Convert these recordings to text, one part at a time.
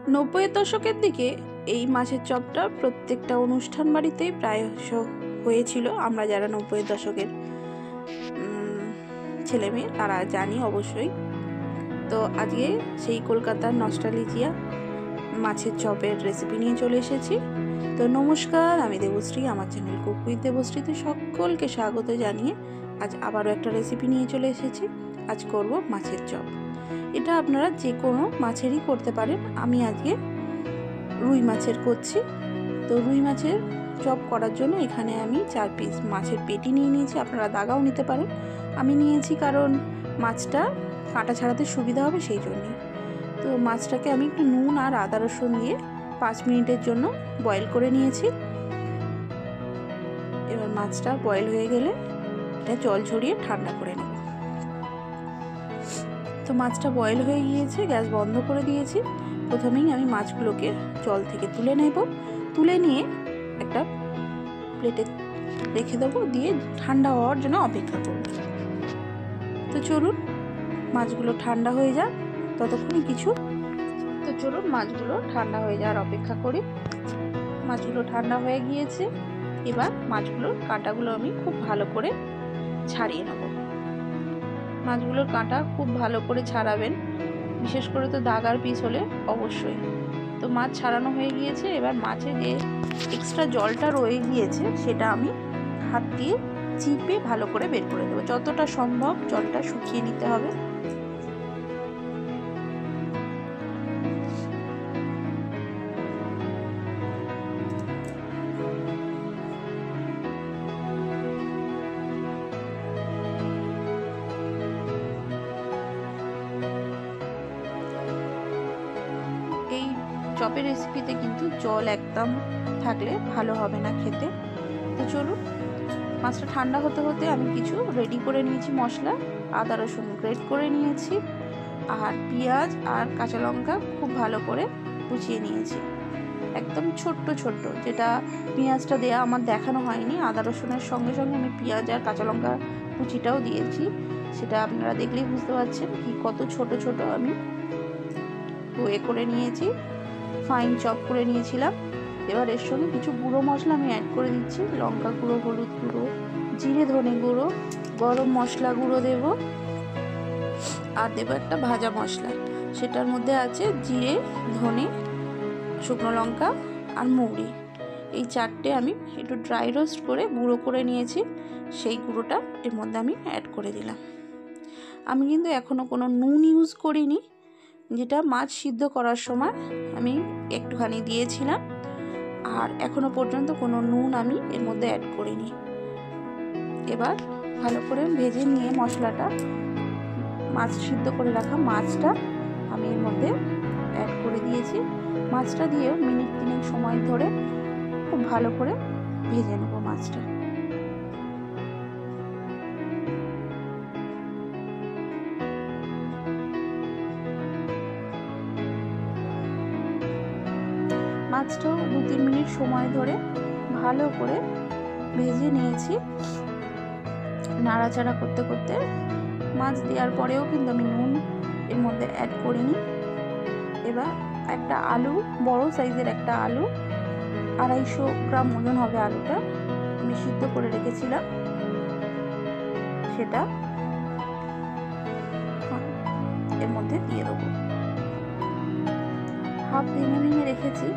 90-এর দশকের দিকে এই মাছের চপটা প্রত্যেকটা অনুষ্ঠান বাড়িতেই প্রায় হয়েছিল। আমরা যারা 90-এর দশকের ছেলেমেয়ে তারা জানি অবশ্যই। তো আজকে সেই কলকাতার নস্টালজিয়া মাছের চপের রেসিপি নিয়ে চলে এসেছি। তো নমস্কার, আমি দেবশ্রী, আমার চ্যানেল কুক উইথ দেবশ্রীতে সকলকে স্বাগত জানিয়ে আজ আবারও একটা রেসিপি নিয়ে চলে এসেছি। আজ করব মাছের চপ। এটা আপনারা যে কোনো মাছেরই করতে পারেন। আমি আজকে রুই মাছের করছি। তো রুই মাছের চপ করার জন্য এখানে আমি 4 পিস মাছের পেটি নিয়ে নিয়েছি। আপনারা দাগাও নিতে পারেন। আমি নিয়েছি কারণ মাছটা কাঁটা ছাড়াতে সুবিধা হবে সেই জন্যই। তো মাছটাকে আমি একটু নুন আর আদা রসুন দিয়ে 5 মিনিটের জন্য বয়েল করে নিয়েছি। এবার মাছটা বয়েল হয়ে গেলে এটা জল ঝরিয়ে ঠান্ডা করে নেব। তো মাছটা বয়েল হয়ে গিয়েছে, গ্যাস বন্ধ করে দিয়েছি। প্রথমেই আমি মাছগুলোকে জল থেকে তুলে নেব। তুলে নিয়ে একটা প্লেটে রেখে দেবো, দিয়ে ঠান্ডা হওয়ার জন্য অপেক্ষা করব। তো চলুন মাছগুলো ঠান্ডা হয়ে যাক ততক্ষণই চলুন মাছগুলো ঠান্ডা হয়ে যাওয়ার অপেক্ষা করি। মাছগুলো ঠান্ডা হয়ে গিয়েছে। এবার মাছগুলোর কাঁটাগুলো আমি খুব ভালো করে ছাড়িয়ে নেব। মাছগুলোর কাঁটা খুব ভালো করে ছাড়াবেন, বিশেষ করে তো দাগার পিস হলে অবশ্যই। তো মাছ ছাড়ানো হয়ে গিয়েছে। এবার মাছে যে এক্সট্রা জলটা রয়ে গিয়েছে সেটা আমি হাত দিয়ে চিপে ভালো করে বের করে দেবো। যতটা সম্ভব জলটা শুকিয়ে নিতে হবে। এই চপের রেসিপিতে কিন্তু জল একদম থাকলে ভালো হবে না খেতে। তো চলুন মাছটা ঠান্ডা হতে হতে আমি কিছু রেডি করে নিয়েছি মশলা। আদা রসুন গ্রেট করে নিয়েছি, আর পেঁয়াজ আর কাঁচা লঙ্কা খুব ভালো করে কুচিয়ে নিয়েছি, একদম ছোট্ট ছোট্ট। যেটা পেঁয়াজটা দেয়া আমার দেখানো হয়নি, আদা রসুনের সঙ্গে সঙ্গে আমি পেঁয়াজ আর কাঁচা লঙ্কা কুচিটাও দিয়েছি। সেটা আপনারা দেখলেই বুঝতে পারছেন কি কত ছোট ছোট আমি করে নিয়েছি, ফাইন চপ করে নিয়েছিলাম। এবার এর সঙ্গে কিছু গুঁড়ো মশলা আমি অ্যাড করে দিচ্ছি। লঙ্কা গুঁড়ো, হলুদ গুঁড়ো, জিরে ধনে গুঁড়ো, গরম মশলা গুঁড়ো দেব, আর দেবো একটা ভাজা মশলা। সেটার মধ্যে আছে জিরে, ধনে, শুকনো লঙ্কা আর মৌরি। এই 4টে আমি একটু ড্রাই রোস্ট করে গুঁড়ো করে নিয়েছি। সেই গুঁড়োটা এর মধ্যে আমি অ্যাড করে দিলাম। আমি কিন্তু এখনও কোনো নুন ইউজ করিনি, যেটা মাছ সিদ্ধ করার সময় আমি একটুখানি দিয়েছিলাম, আর এখনো পর্যন্ত কোনো নুন আমি এর মধ্যে অ্যাড করিনি। এবার ভালো করে ভেজে নিয়ে মশলাটা, মাছ সিদ্ধ করে রাখা মাছটা আমি এর মধ্যে অ্যাড করে দিয়েছি। মাছটা দিয়েও মিনিট 3 সময় ধরে খুব ভালো করে ভেজে নেব মাছটা। মাছটাও 2-3 মিনিট সময় ধরে ভালো করে ভেজে নিয়েছি, নাড়াচাড়া করতে করতে। মাছ দেওয়ার পরেও কিন্তু আমি নুন এর মধ্যে অ্যাড করিনি। এবার একটা আলু, বড় সাইজের একটা আলু, 250 গ্রাম ওজন হবে আলুটা, আমি সিদ্ধ করে রেখেছিলাম। সেটা এর মধ্যে দিয়ে দেবো। হাফ ভেঙে ভেঙে রেখেছি।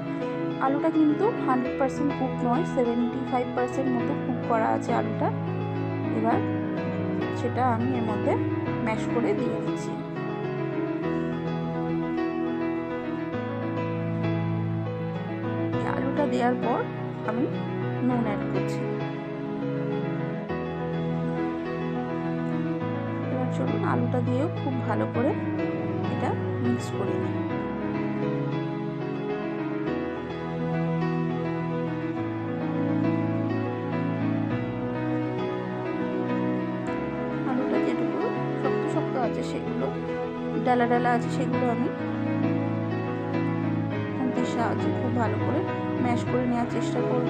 আলুটা কিন্তু 100% কুক নয়, 75% মতো কুক করা আছে আলুটা। এবার সেটা আমি এর মধ্যে ম্যাশ করে দিয়ে দিচ্ছি। আলুটা দেওয়ার পর আমি নুন অ্যাড করছি। এবার চলুন আলুটা দিয়েও খুব ভালো করে এটা মিক্স করে নিই। আলুটা যেটুকু শক্ত শক্ত আছে সেগুলো, ডালা ডালা আছে সেগুলো আমি খুন্তির সাহায্যে খুব ভালো করে ম্যাশ করে নেওয়ার চেষ্টা করব।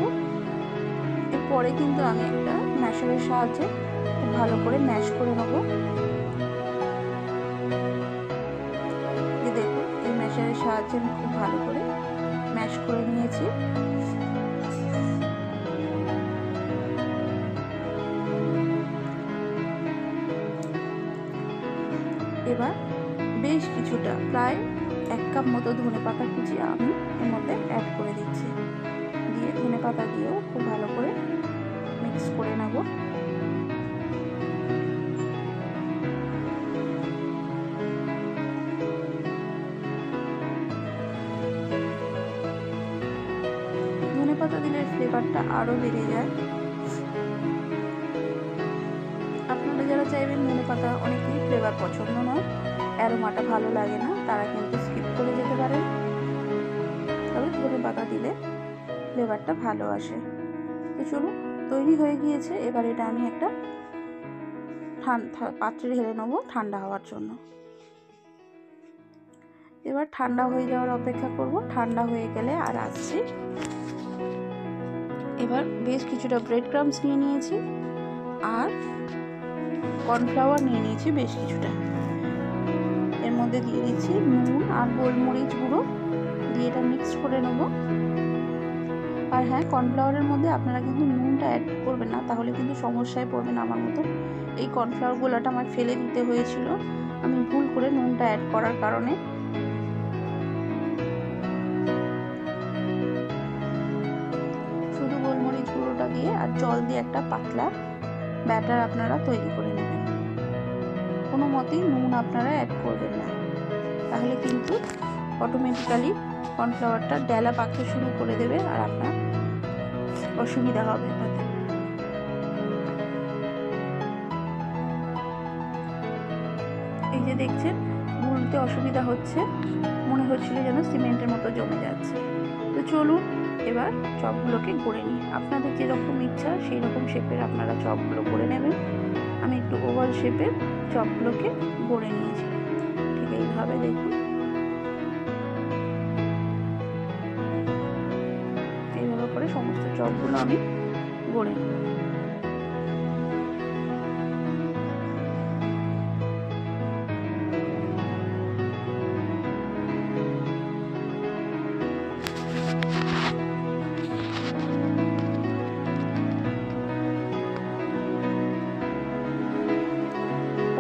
এরপরে কিন্তু আমি একটা ম্যাশারের সাহায্যে খুব ভালো করে ম্যাশ করে নেব। এই দেখুন এই ম্যাশারের সাহায্যে সাহায্যে আমি খুব ভালো করে ম্যাশ করে নিয়েছি। এবার বেশ কিছুটা প্রায় 1 কাপ মতো ধনেপাতা কুচি আমি এর মধ্যে অ্যাড করে দিচ্ছি। দিয়ে ধনেপাতা দিয়েও খুব ভালো করে মিক্স করে নেব। ধনেপাতা দিলে ফ্লেভারটা আরও বেড়ে যায়। আপনারা যারা চাইবেন ধনেপাতা, অনেকেই ফ্লেভার পছন্দ নয়, অ্যারোমাটা ভালো লাগে না, তারা কিন্তু স্কিপ করে যেতে পারেন। তবে ধনেপাতা দিলে ফ্লেভারটা ভালো আসে। তো চলুন, তৈরি হয়ে গিয়েছে। এবার এটা আমি একটা পাত্রে ঢেলে নেবো ঠান্ডা হওয়ার জন্য। এবার ঠান্ডা হয়ে যাওয়ার অপেক্ষা করব। ঠান্ডা হয়ে গেলে আর আসছি। এবার বেশ কিছুটা ব্রেড ক্রাম্বস নিয়ে নিয়েছি আর কর্নফ্লাওয়ার নিয়ে নিয়েছি বেশ কিছুটা। এর মধ্যে দিয়ে দিচ্ছি নুন আর গোলমরিচ গুঁড়ো, দিয়ে এটা মিক্স করে নেব। আর হ্যাঁ, কর্নফ্লাওয়ারের মধ্যে আপনারা কিন্তু নুনটা অ্যাড করবেন না, তাহলে কিন্তু সমস্যায় পড়বেন আমার মতো। এই কর্নফ্লাওয়ার গুলোটা আমার ফেলে দিতে হয়েছিল আমি ভুল করে নুনটা অ্যাড করার কারণে। শুধু গোলমরিচ গুঁড়োটা দিয়ে আর জল দিয়ে একটা পাতলা ব্যাটার আপনারা তৈরি করে নেবেন। কোনো মতেই নুন আপনারা অ্যাড করবেন না, তাহলে কিন্তু অটোমেটিক্যালি কর্নফ্লাওয়ারটা ডেলা পাকতে শুরু করে দেবে আর আপনার অসুবিধা হবে তাতে। এই যে দেখছেন, গুলতে অসুবিধা হচ্ছে, মনে হচ্ছিল যেন সিমেন্টের মতো জমে যাচ্ছে। তো চলুন এবার চপগুলোকে গড়ে নিই। আপনাদের যেরকম ইচ্ছা সেই রকম শেপের আপনারা চপগুলো গড়ে নেবেন। আমি একটু ওভাল শেপের চপগুলোকে গড়ে নিয়েছি। ঠিক এইভাবে দেখুন, এইভাবে করে সমস্ত চপগুলো আমি গড়ে নেব।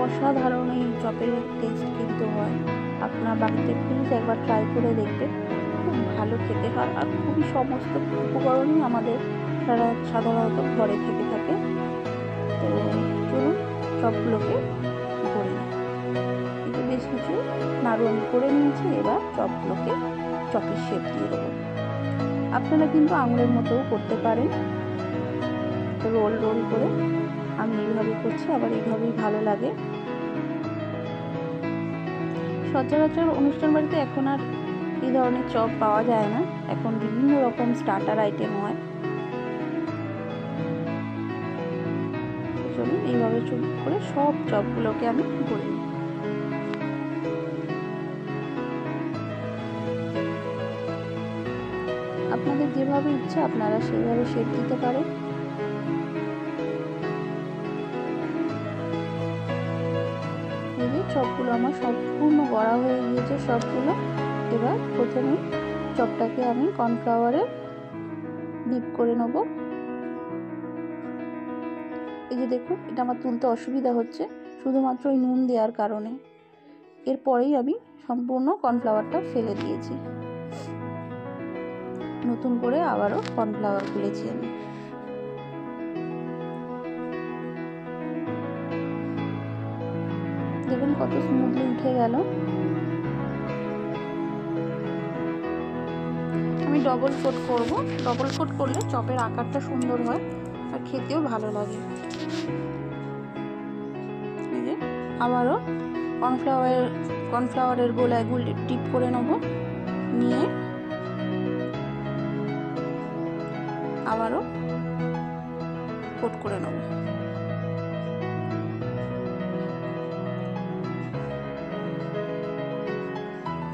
অসাধারণ এই চপের টেস্ট কিন্তু হয়। আপনার বাড়িতে প্লিজ একবার ট্রাই করে দেখবেন, খুব ভালো খেতে হয়। আর খুবই সমস্ত উপকরণই আমাদের সাধারণত ঘরে থেকে থাকে। তো চলুন চপগুলোকে করে নিই। কিন্তু বেশ কিছু নাড়ু আমি করে নিয়েছি। এবার চপগুলোকে চপের শেপ দিয়ে দেবো। আপনারা কিন্তু আঙুলের মতোও করতে পারেন, রোল রোল করে। আমি এইভাবে করছি, আবার এইভাবেই ভালো লাগে। সচরাচর অনুষ্ঠান বাড়িতে এখন আর এই ধরনের চপ পাওয়া যায় না, এখন বিভিন্ন রকম স্টার্টার আইটেম হয়। চলুন এইভাবে চুপ করে সব চপগুলোকে আমি করে নিই। আপনাদের যেভাবে ইচ্ছা আপনারা সেইভাবে শেপ দিতে পারেন। এই যে চপগুলো আমার সম্পূর্ণ গড়া হয়ে গিয়েছে সবগুলো। এবার প্রথমে চপটাকে আমি কর্নফ্লাওয়ারে ডিপ করে নেব। এই যে দেখুন, এটা আমার তুলতে অসুবিধা হচ্ছে শুধুমাত্র ওই নুন দেওয়ার কারণে। এরপরেই আমি সম্পূর্ণ কর্নফ্লাওয়ারটা ফেলে দিয়েছি, নতুন করে আবারও কর্নফ্লাওয়ার গুলেছি আমি। দেখুন কত স্মুথলি উঠে গেল। আমি ডবল কোট করব। ডবল কোট করলে চপের আকারটা সুন্দর হয় আর খেতেও ভালো লাগে। এই যে আবারও কর্নফ্লাওয়ারের গোলায় ডিপ করে নেব, নিয়ে আবারও কোট করে নেব।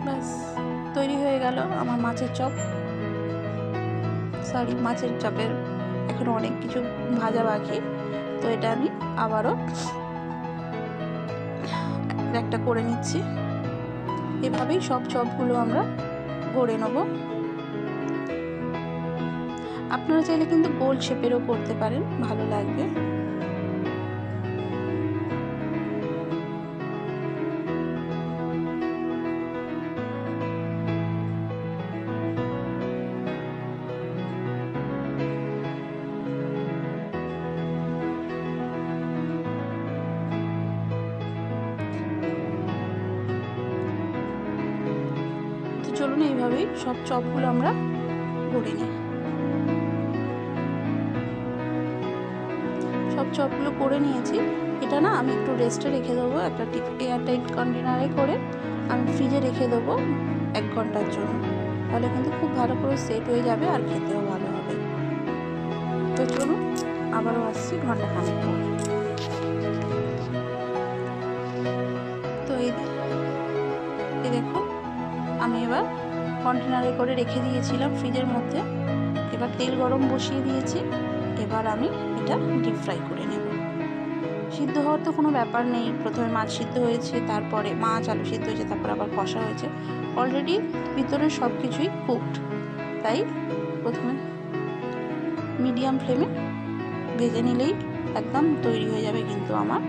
ব্যাস তৈরি হয়ে গেল আমার মাছের চপ। মাছের চপের এখনো অনেক কিছু ভাজা বাকি, তো এটা আমি আবারও একটা করে নিচ্ছি। এভাবেই সব চপগুলো আমরা গড়ে নেব। আপনারা চাইলে কিন্তু গোল শেপেরও করতে পারেন, ভালো লাগবে। চলুন এইভাবেই সব চপগুলো আমরা গড়ে নিই। সব চপগুলো করে নিয়েছি। এটা না আমি একটু রেস্টে রেখে দেবো, একটা এয়ারটাইট কন্টেনারে করে আমি ফ্রিজে রেখে দেবো 1 ঘন্টার জন্য। তাহলে কিন্তু খুব ভালো করে সেট হয়ে যাবে আর খেতেও ভালো হবে। তো চলুন আবারও আসছি ঘন্টাখানেক পর। তো এই দেখুন আমি এবার কন্টেনারে করে রেখে দিয়েছিলাম ফ্রিজের মধ্যে। এবার তেল গরম বসিয়ে দিয়েছি। এবার আমি এটা ডিপ ফ্রাই করে নেব। সিদ্ধ হওয়ার তো কোনো ব্যাপার নেই, প্রথমে মাছ সিদ্ধ হয়েছে, তারপরে মাছ আলু সিদ্ধ হয়েছে, তারপর আবার কষা হয়েছে, অলরেডি ভিতরে সব কিছুই কুকড। তাই প্রথমে মিডিয়াম ফ্লেমে ভেজে নিলেই একদম তৈরি হয়ে যাবে কিন্তু আমার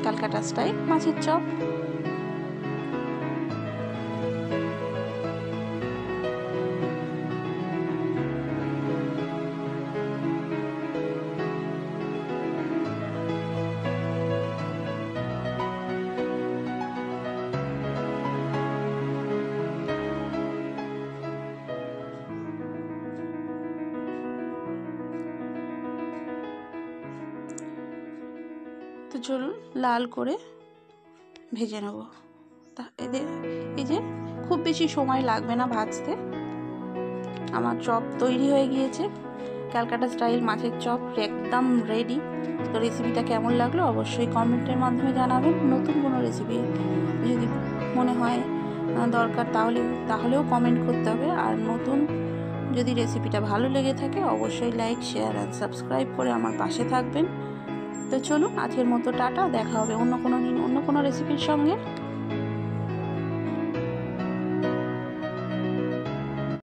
ক্যালকাটা স্টাইল মাছের চপ। তো চলুন লাল করে ভেজে নেব। তা এই যে খুব বেশি সময় লাগবে না ভাজতে, আমার চপ তৈরি হয়ে গিয়েছে। ক্যালকাটা স্টাইল মাছের চপ একদম রেডি। তো রেসিপিটা কেমন লাগলো অবশ্যই কমেন্টের মাধ্যমে জানাবেন। নতুন কোনো রেসিপি যদি মনে হয় দরকার তাহলেও কমেন্ট করতে হবে। আর নতুন যদি রেসিপিটা ভালো লেগে থাকে অবশ্যই লাইক, শেয়ার আর সাবস্ক্রাইব করে আমার পাশে থাকবেন। তো চলুন আজকের মতো টাটা, দেখা হবে অন্য কোনো দিন অন্য কোনো রেসিপির সঙ্গে।